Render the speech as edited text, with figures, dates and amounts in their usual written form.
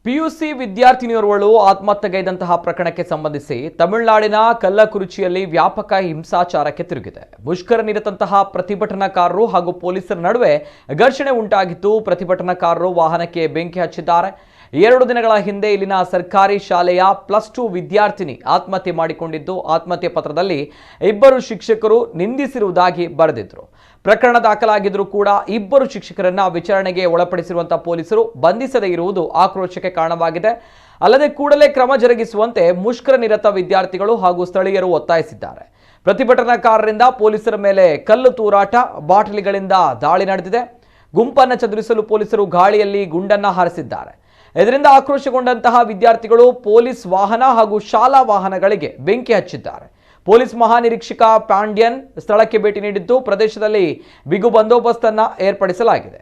PUC ವಿದ್ಯಾರ್ಥಿನಿಯೋರ್ವಳು ಆತ್ಮಹತ್ಯೆಗೈದಂತಹ ಪ್ರಕರಣಕ್ಕೆ ಸಂಬಂಧಿಸಿ ತಮಿಳುನಾಡಿನ ಕಲ್ಲಕುರಿಚಿಯಲ್ಲಿ ವ್ಯಾಪಕ ಹಿಂಸಾಚಾರಕ್ಕೆ ತಿರುಗಿದೆ. ಮುಷ್ಕರ ನಿರತಂತಹ ಪ್ರತಿಭಟನಾಕಾರರು ಹಾಗೂ ಪೊಲೀಸರ ನಡುವೆ ಘರ್ಷಣೆ ಉಂಟಾಗಿದ್ದು, ಪ್ರತಿಭಟನಾಕಾರರು ವಾಹನಕ್ಕೆ ಬೆಂಕಿ ಹಚ್ಚಿದ್ದಾರೆ. 2 ದಿನಗಳ ಹಿಂದೆ ಇಲ್ಲಿನ ಸರ್ಕಾರಿ ಶಾಲೆಯ +2 ವಿದ್ಯಾರ್ಥಿನಿ ಆತ್ಮಹತ್ಯೆ ಮಾಡಿಕೊಂಡಿದ್ದು, ಆತ್ಮಹತ್ಯೆ ಪತ್ರದಲ್ಲಿ 2 ಶಿಕ್ಷಕರು ನಿಂದಿಸಿರುವುದಾಗಿ ಬರೆದಿದ್ದರು. ಪ್ರಕರಣ ದಾಖಲಾಗಿದ್ದರೂ ಕೂಡ 2 ಶಿಕ್ಷಕರನ್ನ ವಿಚಾರಣೆಗೆ ಒಳಪಡಿಸಿರುವಂತಹ ಪೊಲೀಸರು ಬಂಧಿಸದೇ ಇರುವುದು ಆಕ್ರೋಶಕ್ಕೆ ಕಾರಣವಾಗಿದೆ. ಅಲ್ಲದೆ ಕೂಡಲೇ ಕ್ರಮ ಜರುಗಿಸುವಂತೆ ಮುಷ್ಕರ ನಿರತ ವಿದ್ಯಾರ್ಥಿಗಳು ಹಾಗೂ ಸ್ಥಳೀಯರು ಒತ್ತಾಯಿಸಿದ್ದಾರೆ. ಪ್ರತಿಭಟನಾಕಾರರಿಂದ ಪೊಲೀಸರ ಮೇಲೆ ಕಲ್ಲು ತೂರಾಟ, ಬಾಟಲಿಗಳಿಂದ ದಾಳಿ ನಡೆದಿದೆ. ಗುಂಪನ್ನು ಚದುರಿಸಲು ಪೊಲೀಸರು ಗಾಳಿಯಲ್ಲಿ ಗುಂಡನ್ನ ಹಾರಿಸಿದ್ದಾರೆ. ಇದರಿಂದ ಆಕ್ರೋಶಗೊಂಡಂತಹ ವಿದ್ಯಾರ್ಥಿಗಳು ಪೊಲೀಸ್ ವಾಹನ ಹಾಗೂ ಶಾಲಾ ವಾಹನಗಳಿಗೆ ಬೆಂಕಿ ಹಚ್ಚಿದ್ದಾರೆ. ಪೊಲೀಸ್ ಮಹಾನಿರೀಕ್ಷಕ ಪಾಂಡ್ಯನ್ ಸ್ಥಳಕ್ಕೆ ಭೇಟಿ ನೀಡಿದ್ದು, ಪ್ರದೇಶದಲ್ಲಿ ಬಿಗು ಬಂದೋಬಸ್ತ್ ಅನ್ನು ಏರ್ಪಡಿಸಲಾಗಿದೆ.